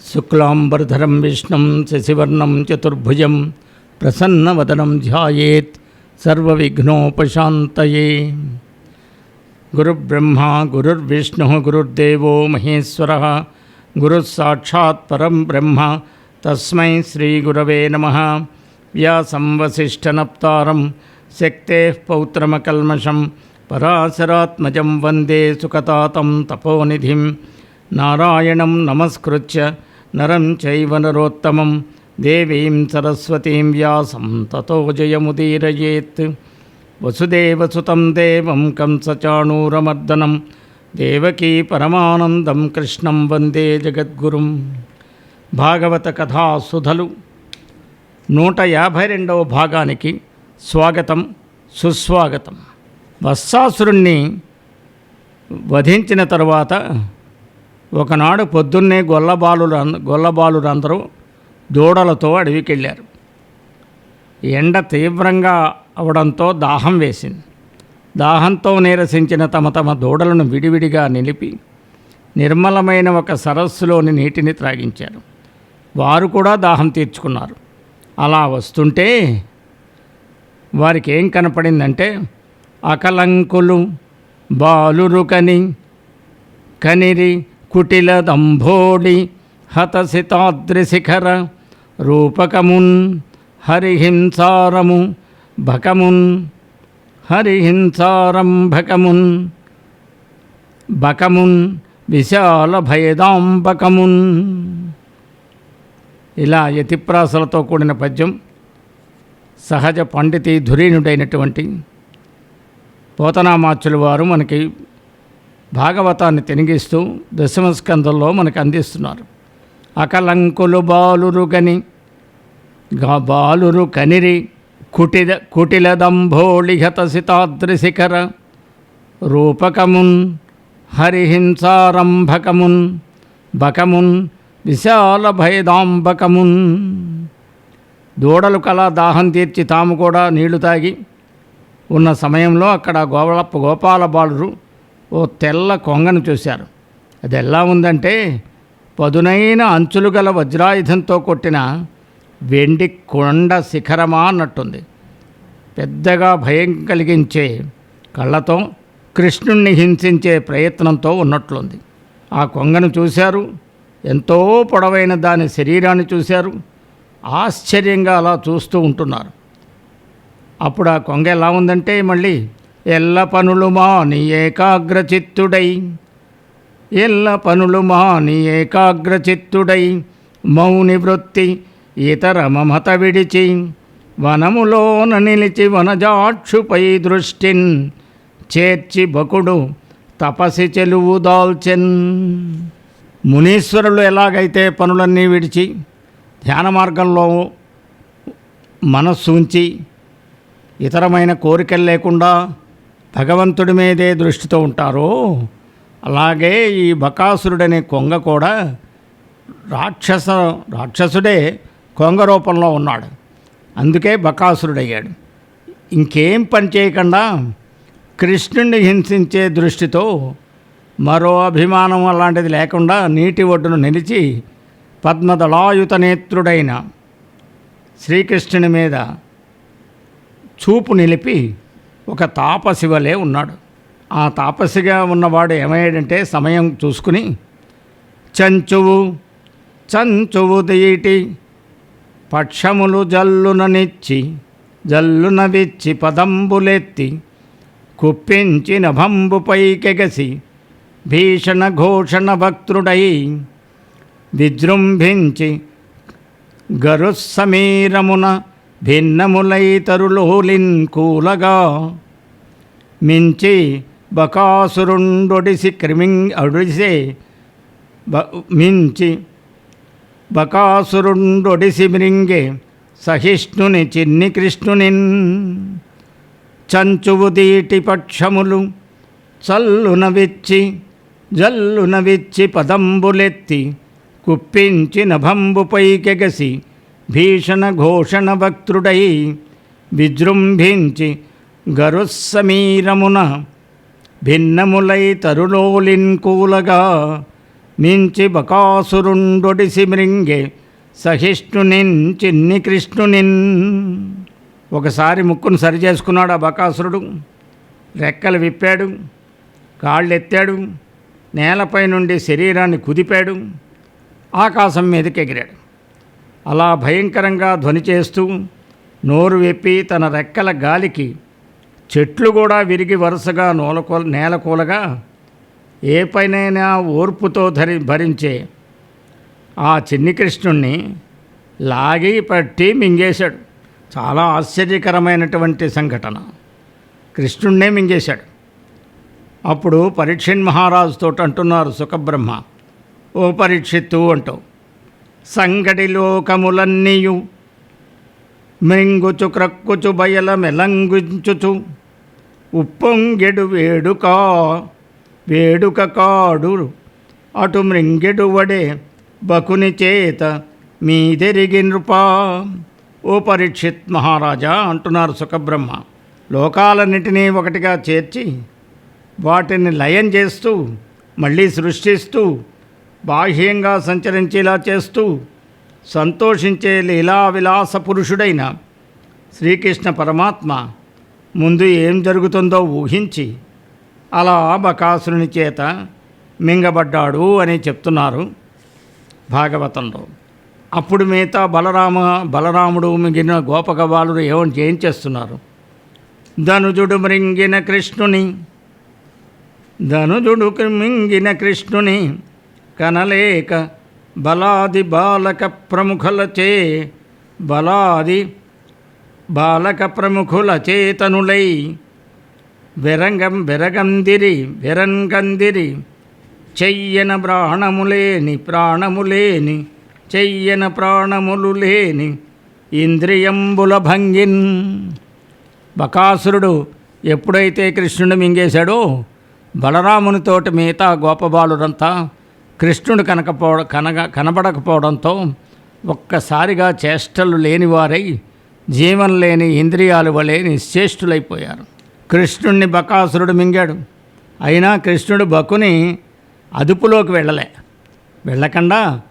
శుక్లాంబరధరం విష్ణుం శశివర్ణం చతుర్భుజం ప్రసన్నవదనం ధ్యాయేత్ సర్వవిఘ్నోపశాంతయే. గురుర్బ్రహ్మ గురుర్విష్ణు గురుర్దేవో మహేశ్వరః గురుస్సాక్షాత్ పరం బ్రహ్మ తస్మై శ్రీగురవే నమః. వ్యాసం వసిష్ఠనప్తారం శక్తేః పౌత్రమకల్మషం పరాశరాత్మజం వందే సుఖతాతం తపోనిధిం. నారాయణం నమస్కృత్య నరం చైవ నరోత్తమం దేవీం సరస్వతీం వ్యాసం తతో జయముదీరయేత్. వసుదేవసుతం దేవం కంసచాణూరమర్దనం దేవకీ పరమానందం కృష్ణం వందే జగద్గురుం. భాగవత కథా సుధలు 152వ భాగానికి స్వాగతం సుస్వాగతం. వత్సాసురుణ్ణి వధించిన తరువాత ఒకనాడు పొద్దున్నే గొల్లబాలురందరూ దూడలతో అడవికి వెళ్ళారు. ఎండ తీవ్రంగా అవడంతో దాహం వేసింది. దాహంతో నీరసించిన తమ దూడలను విడివిడిగా నిలిపి నిర్మలమైన ఒక సరస్సులోని నీటిని త్రాగించారు. వారు కూడా దాహం తీర్చుకున్నారు. అలా వస్తుంటే వారికి ఏం కనపడిందంటే, అకలంకులు బాలురు కనిరి కుటిల దంభోడి హతసితాద్రిశిఖర రూపకమున్ హరిహింసారము భకమున్ హరిహింసారం భకమున్ బకమున్ విశాల భయదాంబకమున్. ఇలా యతిప్రాసలతో కూడిన పద్యం సహజ పండితి ధురీనుడైనటువంటి పోతనామాచ్యుల వారు మనకి భాగవతాన్ని తినిగిస్తూ దశమస్కందంలో మనకు అందిస్తున్నారు. అకలంకులు బాలురు కనిరి కుటిల దంభోళి హతసితాద్రిశిఖర రూపకమున్ హరిహింసారంభకమున్ బకమున్ విశాల భయదాంబకమున్. దూడలు కలా దాహం తీర్చి తాము కూడా నీళ్లు తాగి ఉన్న సమయంలో అక్కడ గోపాల బాలురు ఓ తెల్ల కొంగను చూశారు. అది ఎలా ఉందంటే, పదునైన అంచులు గల వజ్రాయుధంతో కొట్టిన వెండి కొండ శిఖరమా అన్నట్టుంది. పెద్దగా భయం కలిగించే కళ్ళతో కృష్ణుణ్ణి హింసించే ప్రయత్నంతో ఉన్నట్లుంది. ఆ కొంగను చూశారు. ఎంతో పొడవైన దాని శరీరాన్ని చూశారు. ఆశ్చర్యంగా అలా చూస్తూ ఉంటున్నారు. అప్పుడు ఆ కొంగ ఎలా ఉందంటే, మళ్ళీ ఎల్ల పనులు మాని ఏకాగ్రచిత్తుడై మౌని వృత్తి ఇతర మమత విడిచి వనములోన నిలిచి వనజాక్షుపై దృష్టిన్ చేర్చి బకుడు తపసి చెలువు దాల్చెన్. మునీశ్వరులు ఎలాగైతే పనులన్నీ విడిచి ధ్యాన మార్గంలో మనస్సు ఉంచి ఇతరమైన కోరికలు లేకుండా భగవంతుడి మీదే దృష్టితో ఉంటారో, అలాగే ఈ బకాసురుడనే కొంగ కూడా రాక్షసుడే కొంగ రూపంలో ఉన్నాడు. అందుకే బకాసురుడయ్యాడు. ఇంకేం పని చేయకుండా కృష్ణుణ్ణి హింసించే దృష్టితో, మరో అభిమానం అలాంటిది లేకుండా నీటి ఒడ్డును నిలిచి పద్మదళాయుత నేత్రుడైన శ్రీకృష్ణుని మీద చూపు నిలిపి ఒక తాపసివలే ఉన్నాడు. ఆ తాపసిగా ఉన్నవాడు ఏమయ్యాడంటే, సమయం చూసుకుని చంచువు దీటి పక్షములు జల్లున విచ్చి పదంబులెత్తి కుప్పించి నభంబుపైకెగసి భీషణ ఘోషణ భక్తుడై విజృంభించి గరుస్సమీరమున భిన్నములై తరులోలిన్ కూలగా మించి బకాసురుండొడిసి మృంగే సహిష్ణుని చిన్ని కృష్ణునిన్. చంచువు దీటి పక్షములు జల్లున విచ్చి పదంబులెత్తి కుప్పించి నభంబుపైకెగసి భీషణ ఘోషణ భక్తుడై విజృంభించి గరుస్సమీరమున భిన్నములై తరులోలిన్ కూలగా మించి బకాసురుండొడిసి మృంగే సహిష్ణునిన్ చిన్ని కృష్ణునిన్. ఒకసారి ముక్కును సరిచేసుకున్నాడు ఆ బకాసురుడు. రెక్కలు విప్పాడు, కాళ్ళెత్తాడు, నేలపై నుండి శరీరాన్ని కుదిపాడు, ఆకాశం మీదకి ఎగిరాడు. అలా భయంకరంగా ధ్వని చేస్తూ నోరు విప్పి తన రెక్కల గాలికి చెట్లు కూడా విరిగి వరుసగా నేలకూలగా ఏ పైనైనా ఓర్పుతో భరించే ఆ చిన్ని కృష్ణుణ్ణి లాగి పట్టి మింగేశాడు. చాలా ఆశ్చర్యకరమైనటువంటి సంఘటన. కృష్ణుణ్ణే మింగేశాడు. అప్పుడు పరీక్షిత్ మహారాజుతో అంటున్నారు సుఖబ్రహ్మ, ఓ పరీక్షిత్తు అంటూ, సంగడి లోకములన్నీయు మృంగుచు క్రక్కుచు బయల మెలంగుంచుచు ఉప్పొంగెడు వేడుక కాడు అటు మృంగెడు వడే బకుని చేత మీదెరిగి నృపా. ఓ పరీక్షిత్ మహారాజా అంటున్నారు సుఖబ్రహ్మ, లోకాలన్నిటినీ ఒకటిగా చేర్చి వాటిని లయం చేస్తూ మళ్ళీ సృష్టిస్తూ బాహ్యంగా సంచరించేలా చేస్తూ సంతోషించే లీలా విలాస పురుషుడైన శ్రీకృష్ణ పరమాత్మ ముందు ఏం జరుగుతుందో ఊహించి అలా బకాసురుని చేత మింగబడ్డాడు అని చెప్తున్నారు భాగవతంలో. అప్పుడు మిగతా బలరాముడు మిగిలిన గోపక బాలుడు ఏం చేస్తున్నారు? ధనుజుడు మింగిన కృష్ణుని కనలేక బలాది బాలక ప్రముఖుల చేతనులై వెరంగందిరి చెయ్యన ప్రాణములు లేని ఇంద్రియంబుల భంగిన్. బకాసురుడు ఎప్పుడైతే కృష్ణుని మింగేశాడో బలరామునితోటి మిగతా గోపబాలుడంతా కృష్ణుడు కనబడకపోవడంతో ఒక్కసారిగా చేష్టలు లేనివారై జీవం లేని ఇంద్రియాలు వలె నిశ్చేష్టులైపోయారు. కృష్ణుణ్ణి బకాసురుడు మింగాడు. అయినా కృష్ణుడు బకుని అదుపులోకి వెళ్ళకుండా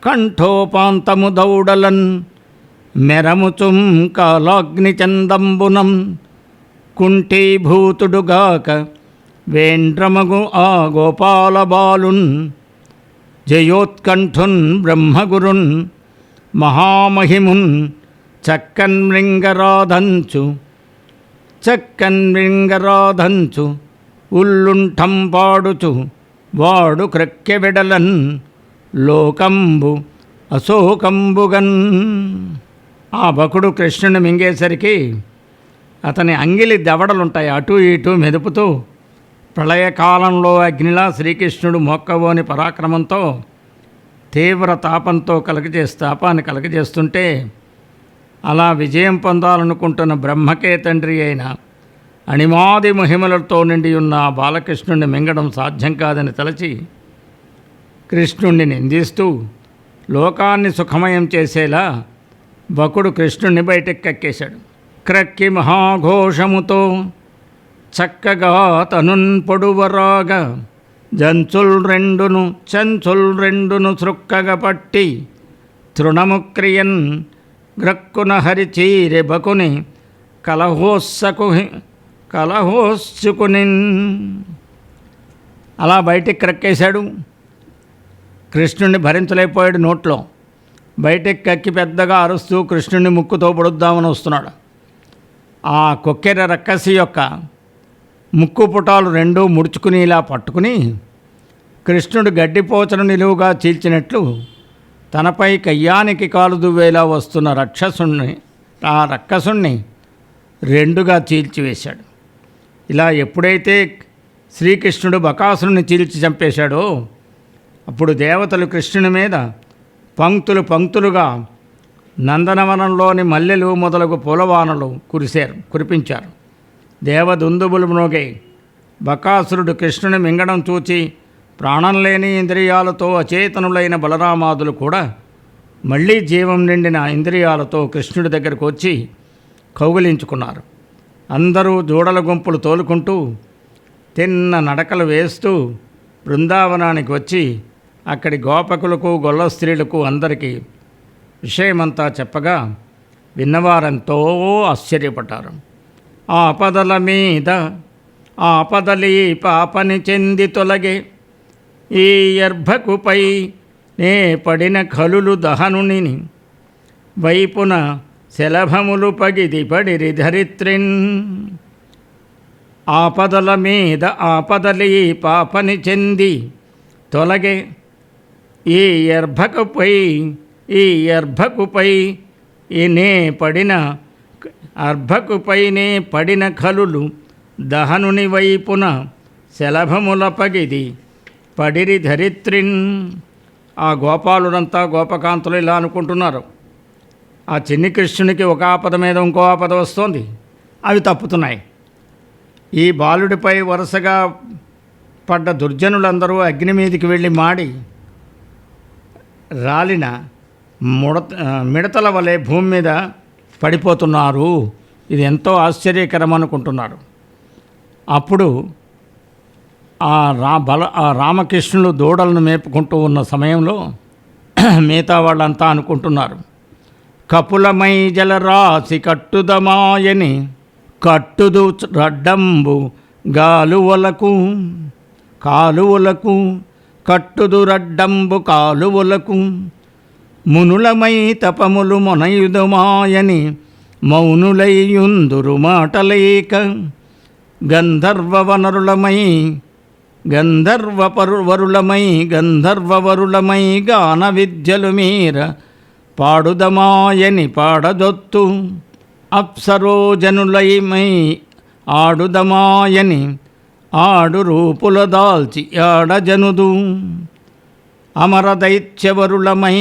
కంఠోపాంతము దౌడలన్ మెరముచుం కాలాగ్ని చందంబునం కుంఠీభూతుడుగాక వేండ్రమగు ఆ గోపాల బాలున్ జయోత్కంఠున్ బ్రహ్మగురున్ మహామహిమున్ చక్కన్ మృంగరాధంచు ఉల్లుంఠం పాడుచు వాడు క్రక్కెవెడలన్ లోకంబు అశోకంబుగన్. ఆ బకుడు కృష్ణుని మింగేసరికి అతని అంగిలి దవడలుంటాయి అటూ ఇటూ మెదుపుతూ ప్రళయకాలంలో అగ్నిలా శ్రీకృష్ణుడు మొక్కవోని పరాక్రమంతో తీవ్ర తాపాన్ని కలగజేస్తుంటే అలా విజయం పొందాలనుకుంటున్న బ్రహ్మకే తండ్రి అయిన అణిమాది మహిమలతో నిండి ఉన్న బాలకృష్ణుడిని మింగడం సాధ్యం కాదని తలచి కృష్ణుణ్ణి నిందిస్తూ లోకాన్ని సుఖమయం చేసేలా బకుడు కృష్ణుణ్ణి బయటకు కక్కేశాడు. క్రక్కి మహాఘోషముతో చక్కగా తనున్ పొడువరాగా చంచుల్ రెండును సృక్కగ పట్టి తృణముక్రియన్ గ్రక్కున హరిచీరె బకుని కలహోస్సుకుని అలా బయటికి క్రక్కేశాడు. కృష్ణుడిని భరించలేకపోయాడు. నోట్లో బయటికి కక్కి పెద్దగా అరుస్తూ కృష్ణుడిని ముక్కుతో పొడుద్దామని వస్తున్నాడు. ఆ కొక్కెర రక్కసి యొక్క ముక్కు పుటాలు రెండూ ముడుచుకుని ఇలా పట్టుకుని కృష్ణుడు గడ్డిపోచను నిలువుగా చీల్చినట్లు తనపై కయ్యానికి కాలు దువ్వేలా వస్తున్న రక్కసుణ్ణి రెండుగా చీల్చివేశాడు. ఇలా ఎప్పుడైతే శ్రీకృష్ణుడు బకాసురుని చీల్చి చంపేశాడో అప్పుడు దేవతలు కృష్ణుని మీద పంక్తులుగా నందనవనంలోని మల్లెలు మొదలగు పూలవానలు కురిపించారు. దేవదుందుబులు మ్రోగాయి. బకాసురుడు కృష్ణుని మింగడం చూచి ప్రాణం లేని ఇంద్రియాలతో అచేతనులైన బలరామాదులు కూడా మళ్ళీ జీవం నిండిన ఇంద్రియాలతో కృష్ణుడి దగ్గరకు వచ్చి కౌగిలించుకున్నారు. అందరూ జోడల గుంపులు తోలుకుంటూ తిన్న నడకలు వేస్తూ బృందావనానికి వచ్చి అక్కడి గోపకులకు గొల్ల స్త్రీలకు అందరికీ విషయమంతా చెప్పగా విన్నవారంతో ఆశ్చర్యపడ్డారు. ఆపదల మీద ఆపదలి పాపని చెంది తొలగే ఈ ఎర్భకుపై నే పడిన కలులు దహనుని వైపున శలభములు పగిది పడిరి ధరిత్రిన్. ఆపదల మీద ఆపదలి పాపని చెంది తొలగే ఈ ఎర్భకుపై నే పడిన అర్భకుపైనే పడిన కలులు దహనుని వైపున శలభముల పగిది పడిరి ధరిత్రిన్. ఆ గోపాలుడంతా గోపకాంతులు ఇలా అనుకుంటున్నారు, ఆ చిన్ని కృష్ణునికి ఒక ఆపద మీద ఇంకో ఆపద వస్తోంది, అవి తప్పుతున్నాయి. ఈ బాలుడిపై వరుసగా పడ్డ దుర్జనులందరూ అగ్ని మీదికి వెళ్ళి మాడి రాలిన మిడతల వలె భూమి మీద పడిపోతున్నారు. ఇది ఎంతో ఆశ్చర్యకరం అనుకుంటున్నారు. అప్పుడు ఆ రామకృష్ణులు దూడలను మేపుకుంటూ ఉన్న సమయంలో మిగతా వాళ్ళంతా అనుకుంటున్నారు, కపులమై జలరాశి కట్టుదమాయని కట్టుదు రడ్డంబు కాలువలకు కట్టుదు రడ్డంబు కాలువలకు మునులమై తపములు మొనయుదుమాయని మౌనులైయుందురు మాటలేక గంధర్వవరులమై గాన విద్యలు మీర పాడుదమాయని పాడదొత్తు అప్సరోజనులైమై ఆడుదమాయని ఆడు రూపుల దాల్చి ఆడజనుదు అమరదైత్యవరులమై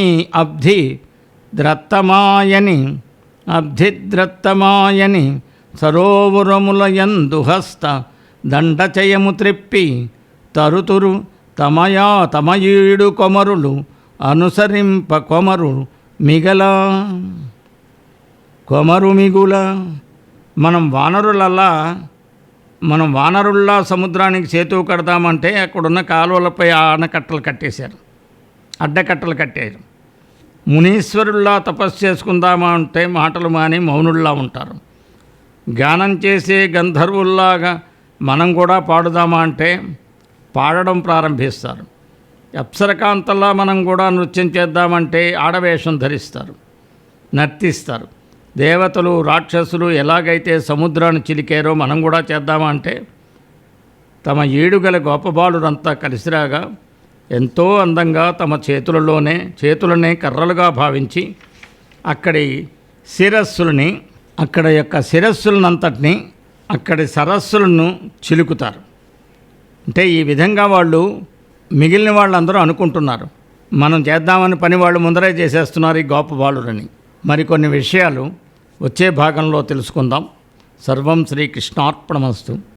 అబ్ధిద్రత్తమాయని సరోవరముల యందు హస్త దండచయము త్రిప్పి తరుతురు తమయీడు కొమరులు అనుసరింప కొమరు మిగుల. మనం వానరుల్లా సముద్రానికి సేతువు కడదామంటే అక్కడున్న కాలువలపై ఆనకట్టలు కట్టేశారు, అడ్డకట్టలు కట్టారు. మునీశ్వరుల్లా తపస్సు చేసుకుందామా అంటే మాటలు మాని మౌనుల్లా ఉంటారు. గానం చేసే గంధర్వుల్లాగా మనం కూడా పాడుదామా అంటే పాడడం ప్రారంభిస్తారు. అప్సరకాంతల్లా మనం కూడా నృత్యం చేద్దామంటే ఆడవేషం ధరిస్తారు, నర్తిస్తారు. దేవతలు రాక్షసులు ఎలాగైతే సముద్రాన్ని చిలికారో మనం కూడా చేద్దామా అంటే తమ ఏడుగల గోపబాలురంతా కలిసిరాగా ఎంతో అందంగా తమ చేతులనే కర్రలుగా భావించి అక్కడి శిరస్సులనంతటిని అక్కడి సరస్సులను చిలుకుతారు. అంటే ఈ విధంగా వాళ్ళు మిగిలిన వాళ్ళందరూ అనుకుంటున్నారు, మనం చేద్దామని పని వాళ్ళు ముందరే చేసేస్తున్నారు ఈ గోపబాలురని. మరికొన్ని విషయాలు వచ్చే భాగంలో తెలుసుకుందాం. సర్వం శ్రీకృష్ణార్పణమస్తు.